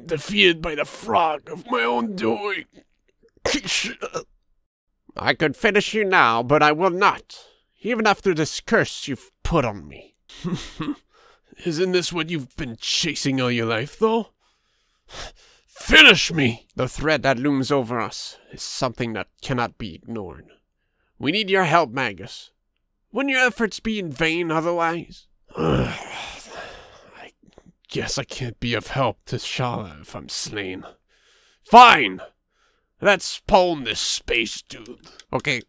defeated by the frog of my own doing. I could finish you now, but I will not, even after this curse you've put on me. Isn't this what you've been chasing all your life, though? Finish me! The threat that looms over us is something that cannot be ignored. We need your help, Magus. Wouldn't your efforts be in vain otherwise? I guess I can't be of help to Shala if I'm slain. Fine! Let's pwn this space dude. Okay,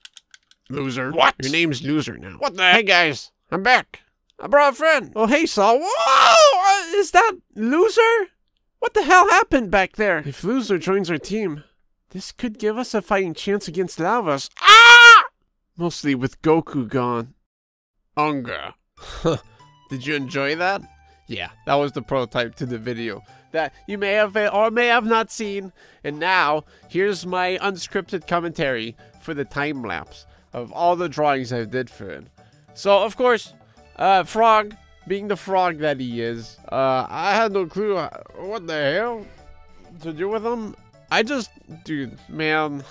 loser. What? Your name's Loser now. What the heck? Hey guys, I'm back. I brought a friend. Oh hey Saul. Whoa! Is that Loser? What the hell happened back there? If Loser joins our team, this could give us a fighting chance against Lavas. Ah! Mostly with Goku gone. Unga. Did you enjoy that? Yeah, that was the prototype to the video that you may have or may have not seen. And now, here's my unscripted commentary for the time lapse of all the drawings I did for it. So, of course, Frog, being the frog that he is, I had no clue what the hell to do with him. Dude, man,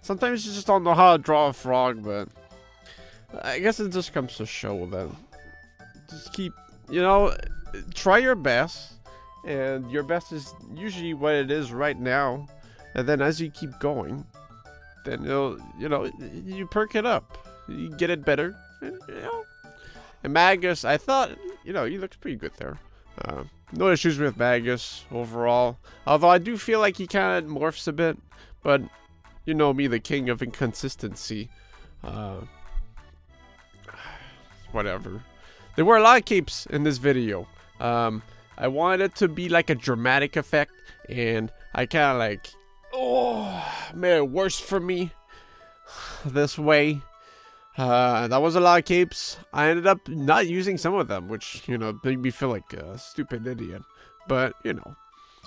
sometimes you just don't know how to draw a frog, but I guess it just comes to show that just keep, you know, try your best. And your best is usually what it is right now. And then as you keep going, then you perk it up. You get it better. And, and Magus, I thought, he looks pretty good there. No issues with Magus overall. Although I do feel like he kind of morphs a bit. But, you know me, the king of inconsistency. Whatever. There were a lot of capes in this video. I wanted it to be like a dramatic effect, and I kind of made it worse for me this way. That was a lot of capes. I ended up not using some of them, which, made me feel like a stupid idiot. But,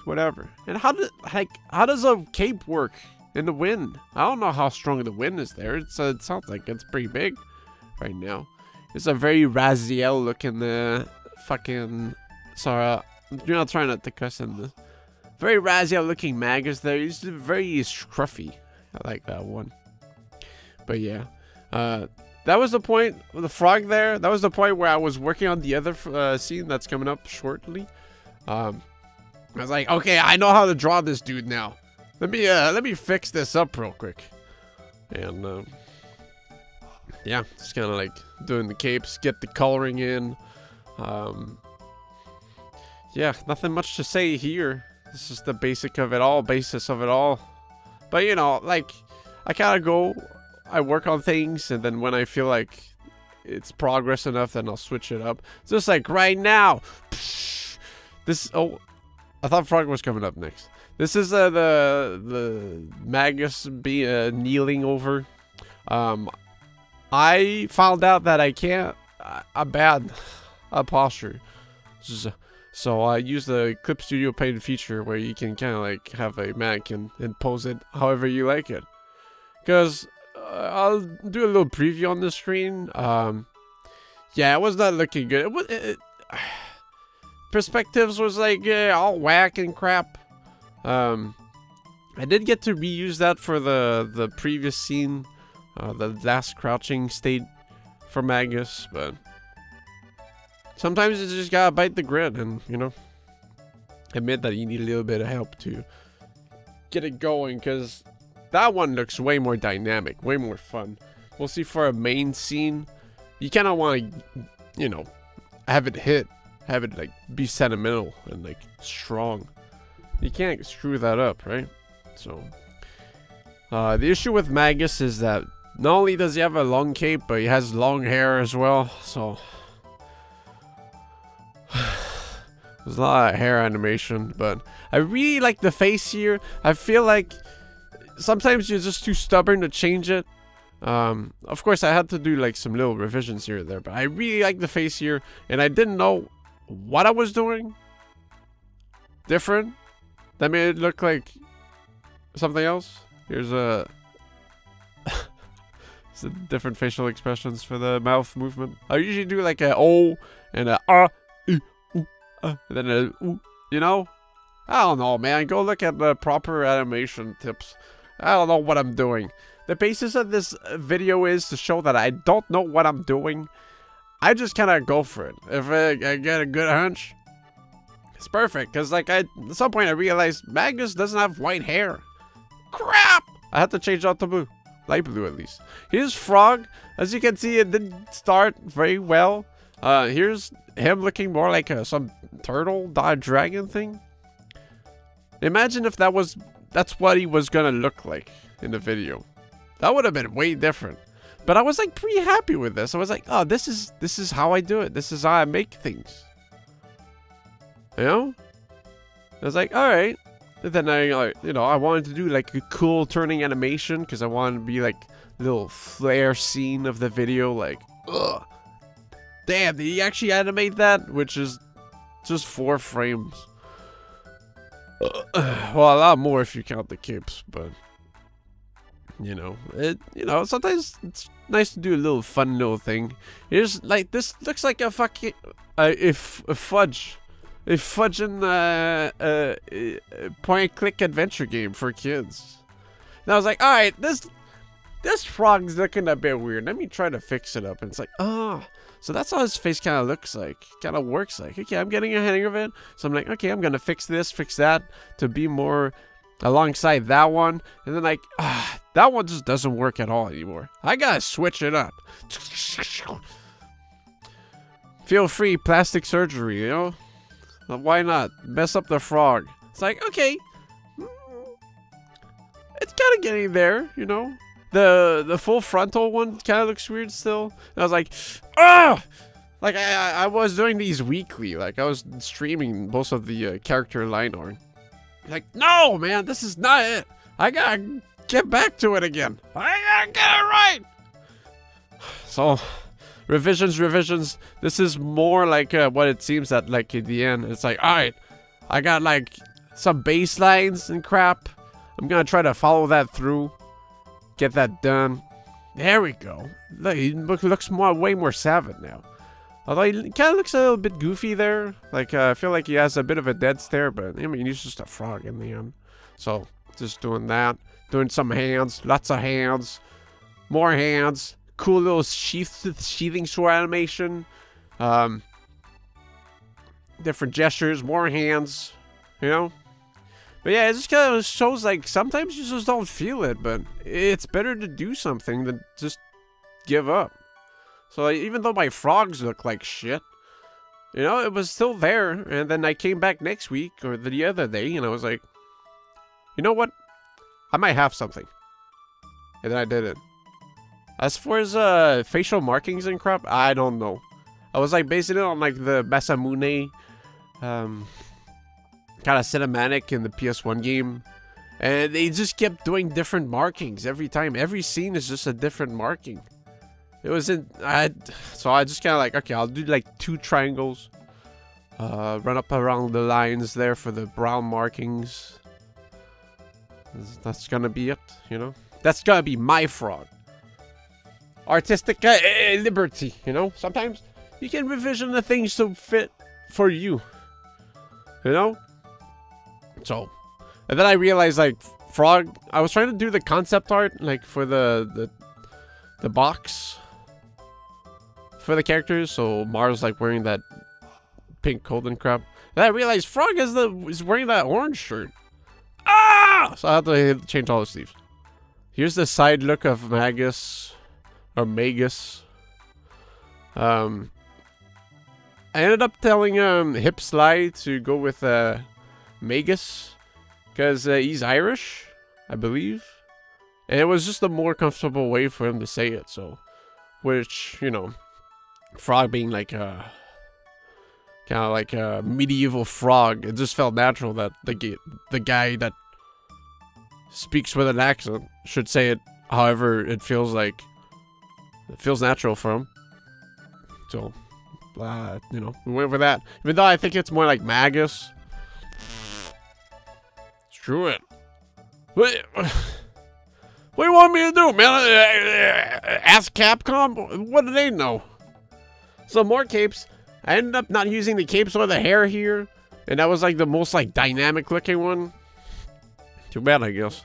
whatever. And how does a cape work in the wind? I don't know how strong the wind is there. It sounds like it's pretty big right now. It's a very Raziel looking fucking... Sorry, I'm trying not to cuss in this. Very Raziel looking Magus there. He's very scruffy. I like that one. But yeah. That was the point with the frog there. That was the point where I was working on the other scene that's coming up shortly. I was like, okay, I know how to draw this dude now. Let me fix this up real quick. And yeah, just kind of like doing the capes, get the coloring in. Yeah, nothing much to say here. This is the basis of it all. But like, I kind of go, I work on things, and then when I feel like it's progress enough, then I'll switch it up. Just like right now. I thought Frog was coming up next. This is the Magus kneeling over. I found out that I can't, I'm bad at posture. So I use the Clip Studio Paint feature where you can kind of like have a mannequin and pose it however you like it. Because I'll do a little preview on the screen. Yeah, it was not looking good. Perspectives was like all whack and crap. I did get to reuse that for the previous scene, the last crouching state for Magus, but sometimes you just gotta bite the grid and, admit that you need a little bit of help to get it going, because that one looks way more dynamic, way more fun. We'll see for a main scene, you kind of want to, have it like be sentimental and like strong. You can't screw that up, right? So, the issue with Magus is that not only does he have a long cape, but he has long hair as well, so... There's a lot of hair animation, but I really like the face here. I feel like sometimes you're just too stubborn to change it. Of course, I had to do like some little revisions here and there, but I really like the face here, and I didn't know what I was doing different that made it look like something else. Here's some different facial expressions for the mouth movement. I usually do like a O and a and then a I don't know, man. Go look at the proper animation tips. I don't know what I'm doing. The basis of this video is to show that I don't know what I'm doing. I just kind of go for it. If I get a good hunch, it's perfect. Because, like, at some point I realized Magus doesn't have white hair. Crap! I had to change out to blue. Light blue, at least. Here's Frog. As you can see, it didn't start very well. Here's him looking more like some turtle, dragon thing. Imagine if that's what he was gonna look like in the video. That would have been way different. But I was like pretty happy with this. I was like, oh, this is how I do it. This is how I make things. You know? I was like, all right. And then I wanted to do like a cool turning animation because I wanted to be like a little flare scene of the video. Like, ugh. Damn, did he actually animate that? Which is just 4 frames. Well, a lot more if you count the capes, but you know, sometimes it's nice to do a little fun little thing. Here's like this looks like a fucking fudging point-and-click adventure game for kids. And I was like, all right, this frog's looking a bit weird. Let me try to fix it up. And it's like, oh. So that's how his face kind of looks like, kind of works like. Okay, I'm getting a hang of it. So I'm like, okay, I'm going to fix this, fix that to be more alongside that one. And then like, that one just doesn't work at all anymore. I got to switch it up. Feel free, plastic surgery, you know? Why not? Mess up the frog. It's like, okay. It's kind of getting there, you know? The full frontal one kind of looks weird still. And I was like, ah! Like, I was doing these weekly. Like, I was streaming most of the character line art. Like, no, man, this is not it. I gotta get back to it again. I gotta get it right. So, revisions. This is more like what it seems at, like, at the end. It's like, all right, I got, like, some baselines and crap. I'm gonna try to follow that through. Get that done. There we go. Look, he looks way more savage now. Although he kind of looks a little bit goofy there. Like, I feel like he has a bit of a dead stare, but I mean, he's just a frog in the end. So, just doing that. Doing some hands. Lots of hands. More hands. Cool little sheathing sword animation. Different gestures. More hands. You know? But yeah, it just kind of shows, like, sometimes you just don't feel it, but it's better to do something than just give up. So, like, even though my frogs look like shit, you know, it was still there. And then I came back next week, or the other day, and I was like, you know what? I might have something. And then I did it. As far as facial markings and crap, I don't know. I was, like, basing it on, like, the Masamune, kind of cinematic in the PS1 game, and they just kept doing different markings every time. Every scene is just a different marking. It was so I just kind of like, okay, I'll do like 2 triangles, run up around the lines there for the brown markings. That's gonna be it, you know. That's gonna be my frog. Artistic liberty, you know. Sometimes you can revision the things to fit for you, you know. So, and then I realized, like, frog, I was trying to do the concept art, like, for the box for the characters. So Mars, like, wearing that pink coat and crap. And I realized Frog is wearing that orange shirt. Ah! So I had to change all the sleeves. Here's the side look of Magus, or Magus. I ended up telling Hip Sly to go with Magus, because he's Irish, I believe, and it was just a more comfortable way for him to say it. So, which, you know, Frog being like a kind of like a medieval frog, it just felt natural that the guy that speaks with an accent should say it however it feels natural for him. So, you know, we went with that, even though I think it's more like Magus. Screw it. What do you want me to do, man? Ask Capcom? What do they know? So more capes. I ended up not using the capes or the hair here. And that was like the most like dynamic looking one. Too bad, I guess.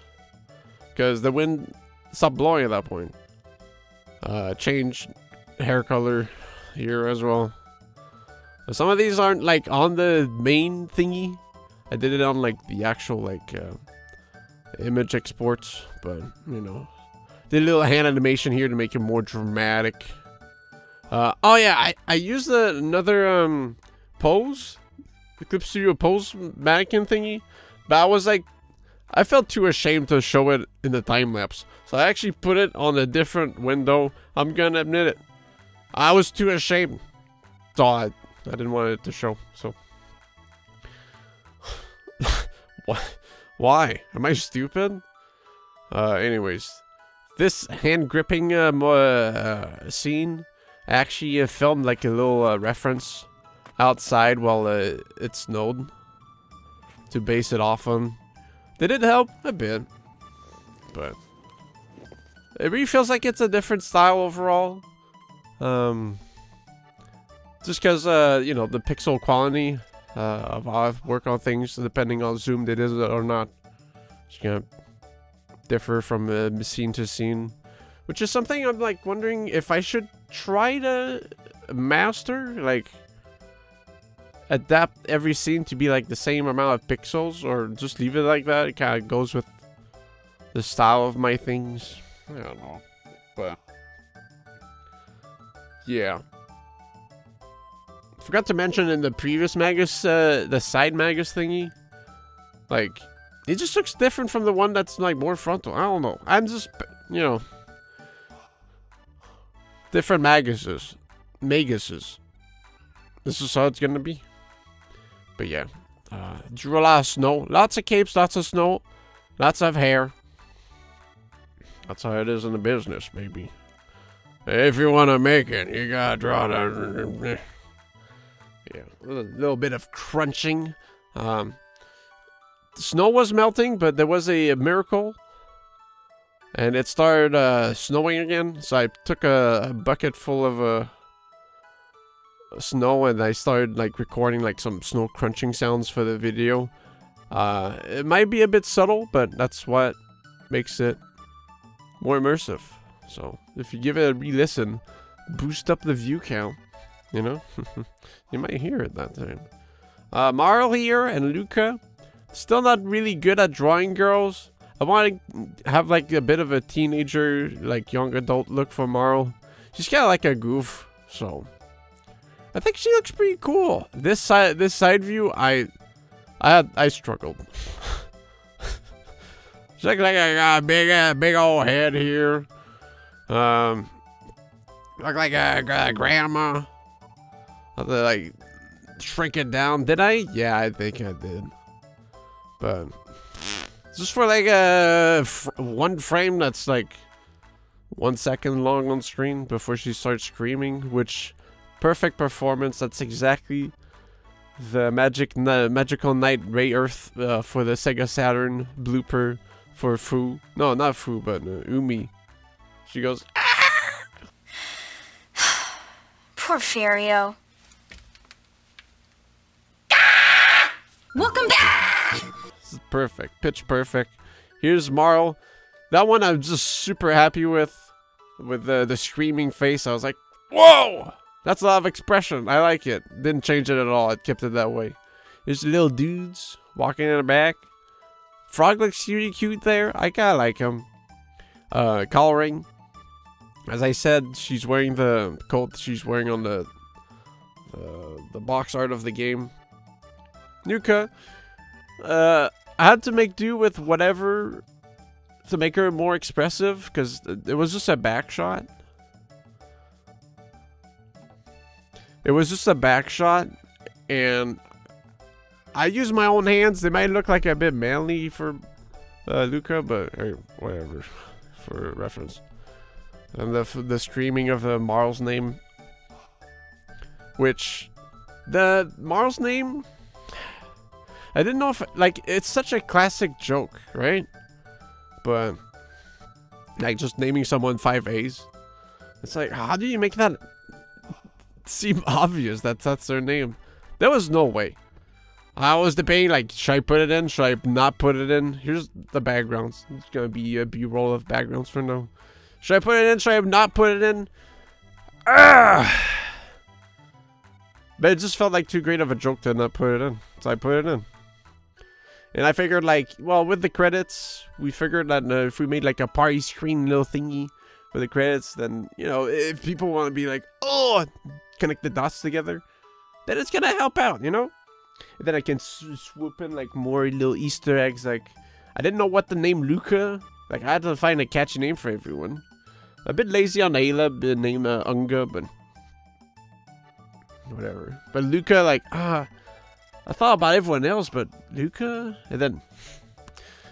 Because the wind stopped blowing at that point. Changed hair color here as well. Some of these aren't like on the main thingy. I did it on like the actual like image exports, but you know, did a little hand animation here to make it more dramatic. Oh yeah, I used another pose, the Clip Studio pose mannequin thingy, but I was like, I felt too ashamed to show it in the time lapse, so I actually put it on a different window. I'm gonna admit it, I was too ashamed, so I didn't want it to show. So what? Why? Am I stupid? Anyways, this hand gripping scene actually filmed like a little reference outside while it snowed to base it off on. Did it help? A bit, but it really feels like it's a different style overall. Just because you know, the pixel quality of how I work on things, depending on zoomed it is or not, it's gonna differ from scene to scene, which is something I'm like wondering if I should try to master, like adapt every scene to be like the same amount of pixels, or just leave it like that. It kind of goes with the style of my things. I don't know, but yeah. Forgot to mention in the previous Magus, the side Magus thingy, like, it just looks different from the one that's like more frontal. I don't know. I'm just, you know, different Maguses. This is how it's gonna be. But yeah, drew a lot of snow, lots of capes, lots of snow, lots of hair. That's how it is in the business, maybe. If you want to make it, you gotta draw the. Yeah, a little bit of crunching. The snow was melting, but there was a miracle. And it started snowing again. So I took a bucket full of snow and I started like recording like some snow crunching sounds for the video. It might be a bit subtle, but that's what makes it more immersive. So if you give it a re-listen, boost up the view count. You know, you might hear it that time. Marl here and Luca, still not really good at drawing girls. I want to have like a bit of a teenager, like young adult look for Marl. She's kind of like a goof, so I think she looks pretty cool. This side view, I struggled. She looks like I got a big old head here. Look like a grandma. I had to like shrink it down. Did I? Yeah, I think I did. But just for like one frame that's like 1 second long on screen before she starts screaming, which perfect performance. That's exactly the magical night Ray Earth for the Sega Saturn blooper for Fu. No, not Fu, but Umi. She goes, ah! Poor Fario. Welcome back! This is perfect. Pitch perfect. Here's Marl. That one I'm just super happy with the screaming face. I was like, whoa! That's a lot of expression. I like it. Didn't change it at all. It kept it that way. Here's the little dudes walking in the back. Frog looks really cute there. I kinda like him. Coloring. As I said, she's wearing the coat she's wearing on the box art of the game. Nuka, I had to make do with whatever to make her more expressive, because it was just a back shot. It was just a back shot, and I used my own hands. They might look like a bit manly for Luca, but hey, whatever, for reference. And the screaming of the Marl's name, which the Marl's name, I didn't know if, like, it's such a classic joke, right? But like just naming someone 5 A's, it's like, how do you make that seem obvious that that's their name? There was no way. I was debating, like, should I put it in? Should I not put it in? Here's the backgrounds. It's gonna be a B-roll of backgrounds for now. Should I put it in? Should I not put it in? But it just felt like too great of a joke to not put it in. So I put it in. And I figured, like, well, with the credits, we figured that if we made, like, a party screen little thingy for the credits, then, you know, if people want to be like, oh, connect the dots together, then it's gonna help out, you know? And then I can swoop in, like, more little Easter eggs. Like, I didn't know what the name Luca. Like, I had to find a catchy name for everyone. A bit lazy on Ayla, the name Unga, but whatever. But Luca, like, I thought about everyone else, but Luca? And then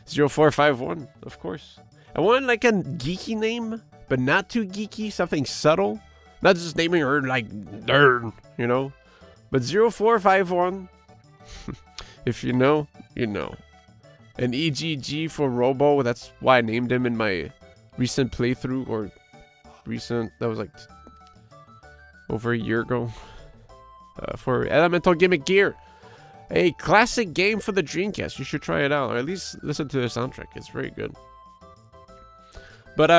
0451, of course. I wanted, like, a geeky name, but not too geeky, something subtle. Not just naming her, like, nerd, you know? But 0451, if you know, you know. And EGG for Robo, that's why I named him in my recent playthrough, or recent, that was like over a year ago. For Elemental Gimmick Gear. A classic game for the Dreamcast. You should try it out, or at least listen to the soundtrack. It's very good. But,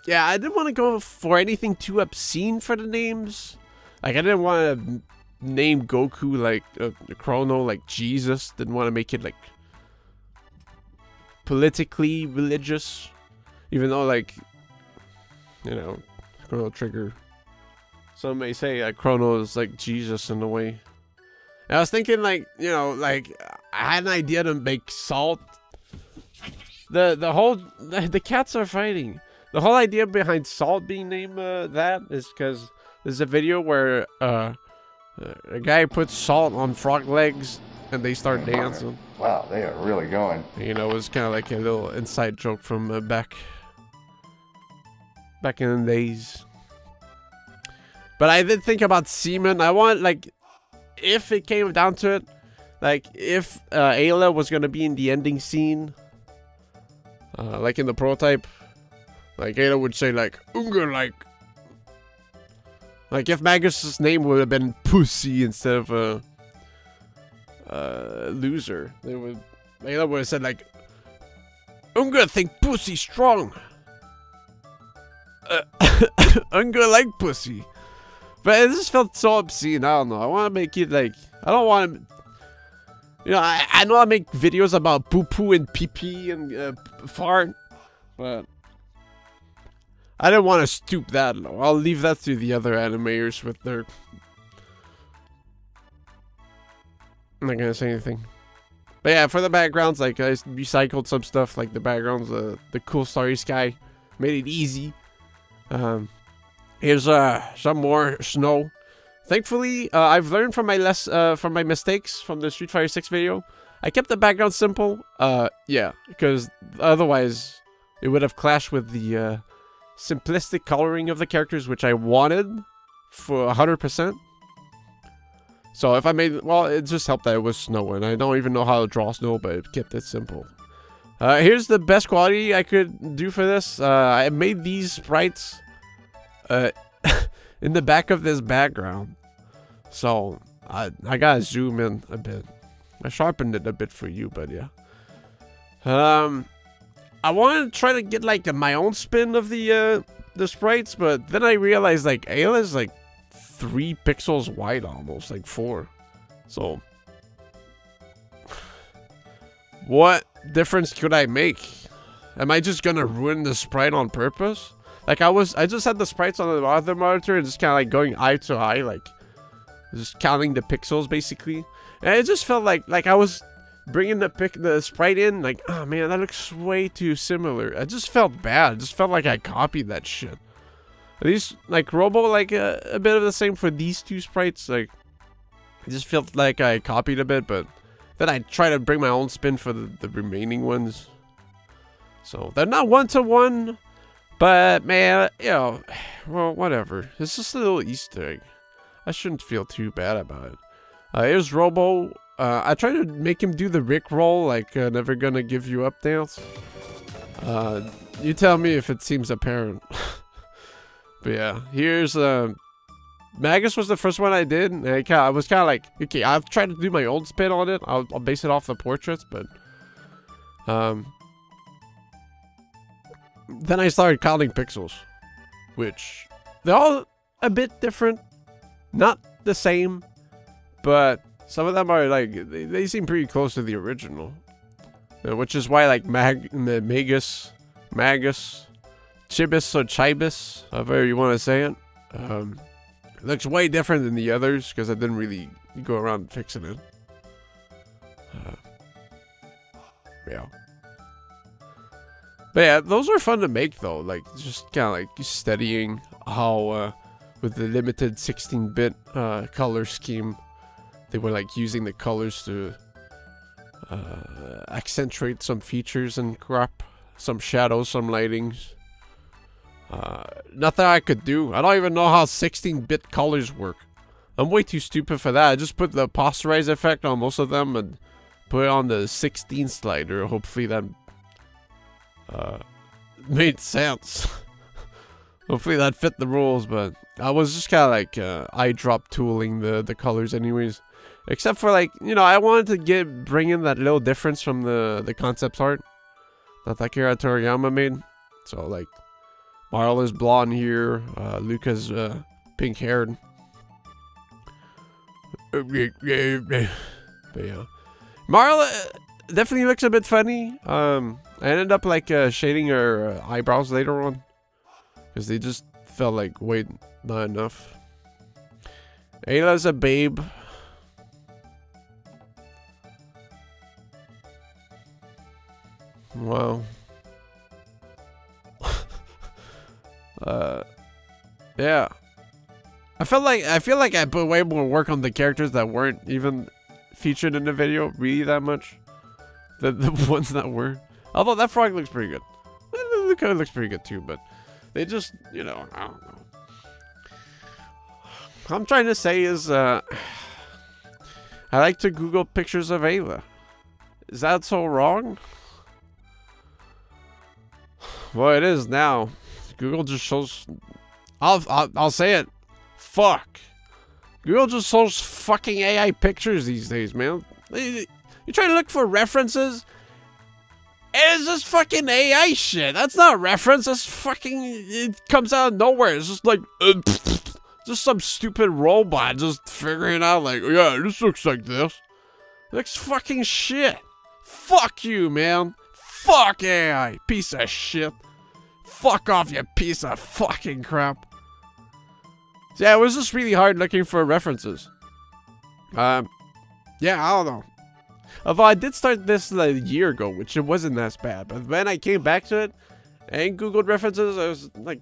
yeah, I didn't want to go for anything too obscene for the names. Like, I didn't want to name Goku, like, Chrono, like Jesus. Didn't want to make it, like, politically religious. Even though, like, you know, Chrono Trigger. Some may say Chrono is like Jesus in a way. And I was thinking, like, you know, like, I had an idea to make Salt. The cats are fighting. The whole idea behind Salt being named that is because there's a video where a guy puts salt on frog legs and they start dancing. Wow, they are really going. You know, it was kind of like a little inside joke from back in the days. But I did think about semen. I want, like, if it came down to it, like, if Ayla was going to be in the ending scene, like in the prototype, like, Ayla would say, like, Unga, like, if Magus' name would have been Pussy instead of Loser, Ayla would have said, like, Unga think Pussy strong. Unga like Pussy. But it just felt so obscene. I don't know. I want to make it like, I don't want to, you know, I know I make videos about poo-poo and pee-pee and fart, but I didn't want to stoop that low. I'll leave that to the other animators with their, I'm not gonna say anything. But yeah, for the backgrounds, like, I recycled some stuff, like the backgrounds, the cool starry sky, made it easy. Here's some more snow. Thankfully, I've learned from my mistakes from the Street Fighter 6 video. I kept the background simple. Yeah, because otherwise it would have clashed with the simplistic coloring of the characters, which I wanted for 100%. So if I made, well, it just helped that it was snow, and I don't even know how to draw snow, but it kept it simple. Here's the best quality I could do for this. I made these sprites in the back of this background, so I gotta zoom in a bit. I sharpened it a bit for you, but yeah. I want to try to get like my own spin of the sprites, but then I realized like Ayla is like 3 pixels wide, almost like 4. So what difference could I make? Am I just gonna ruin the sprite on purpose? Like I just had the sprites on the other monitor and just kind of like going eye to eye, like just counting the pixels basically. And it just felt like I was bringing the sprite in, like, oh man, that looks way too similar. I just felt bad. It just felt like I copied that shit. At least like Robo, like a bit of the same for these 2 sprites. Like it just felt like I copied a bit, but then I try to bring my own spin for the remaining ones. So they're not one-to-one. But, man, you know, well, whatever. It's just a little Easter egg. I shouldn't feel too bad about it. Here's Robo. I tried to make him do the Rick roll, like, never gonna give you up dance. You tell me if it seems apparent. But yeah, here's Magus was the first one I did, and I was kind of like, okay, I've tried to do my own spin on it. I'll base it off the portraits, but then I started counting pixels, which they're all a bit different, not the same, but some of them are like they seem pretty close to the original, which is why like Magus, Chibis or Chibis, however you want to say it. It looks way different than the others because I didn't really go around fixing it. Yeah. But yeah, those are fun to make though. Like just kind of like studying how with the limited 16-bit color scheme, they were like using the colors to accentuate some features and crap, some shadows, some lightings. Nothing I could do. I don't even know how 16-bit colors work. I'm way too stupid for that. I just put the posterize effect on most of them and put it on the 16 slider. Hopefully that made sense. Hopefully that fit the rules, but I was just kind of like eyedrop tooling the colors anyways. Except for like, you know, I wanted to bring in that little difference from the concept art that Akira Toriyama made. So like, Marla's blonde here, Luca's pink haired. But yeah, Marla definitely looks a bit funny. I ended up like shading her eyebrows later on because they just felt like way not enough. Ayla's a babe. Wow. Yeah. I feel like I put way more work on the characters that weren't even featured in the video really that much than the ones that were. Although that frog looks pretty good. Luca looks pretty good too, but they just, you know, I don't know. What I'm trying to say is, I like to Google pictures of Ayla. Is that so wrong? Well, it is now. Google just shows. I'll say it. Fuck. Google just shows fucking AI pictures these days, man. You try to look for references. It's just fucking AI shit. That's not a reference. That's fucking. It comes out of nowhere. It's just like. Just some stupid robot just figuring out, like, yeah, this looks like this. It looks fucking shit. Fuck you, man. Fuck AI. Piece of shit. Fuck off, you piece of fucking crap. So yeah, it was just really hard looking for references. Yeah, I don't know. Although I did start this like a year ago, which it wasn't as bad. But when I came back to it and Googled references, I was like,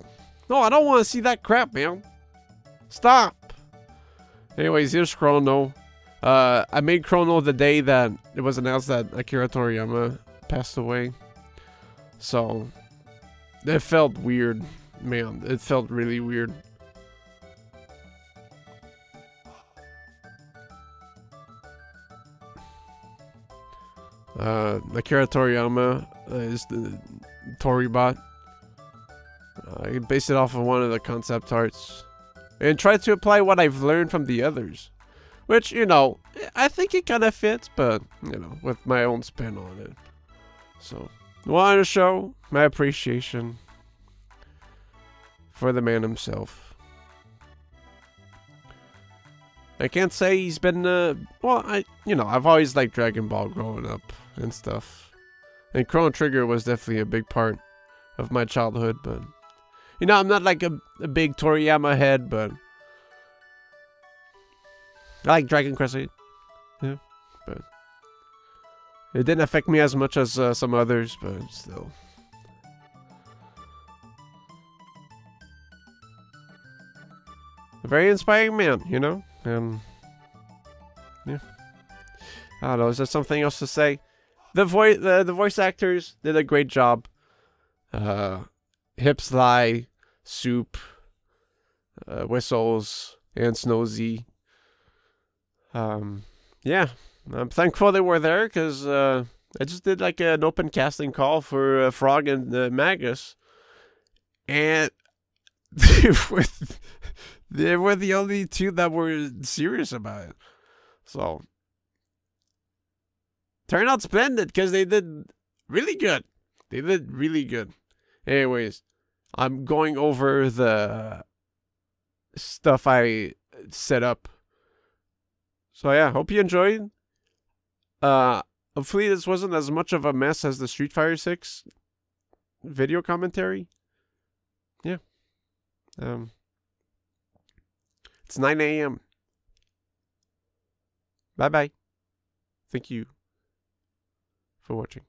no, I don't want to see that crap, man. Stop. Anyways, here's Chrono. I made Chrono the day that it was announced that Akira Toriyama passed away. So it felt weird, man. It felt really weird. Akira Toriyama is the Toribot. I based it off of one of the concept arts and tried to apply what I've learned from the others, which, you know, I think it kind of fits, but, you know, with my own spin on it. So, wanted to show my appreciation for the man himself. I can't say he's been, well, I've always liked Dragon Ball growing up and stuff. And Chrono Trigger was definitely a big part of my childhood, but, you know, I'm not like a big Toriyama head, but I like Dragon Quest 8. Yeah, but it didn't affect me as much as some others, but still. A very inspiring man, you know? And yeah. I don't know, is there something else to say? The voice actors did a great job. Hipsly, Soup, Whistles, and Snozy. Yeah, I'm thankful they were there because I just did like an open casting call for Frog and Magus, and They were the only two that were serious about it. So, turned out splendid because they did really good. They did really good. Anyways, I'm going over the stuff I set up. So yeah, hope you enjoyed. Hopefully this wasn't as much of a mess as the Street Fighter 6 video commentary. Yeah. It's 9 a.m. Bye-bye. Thank you for watching.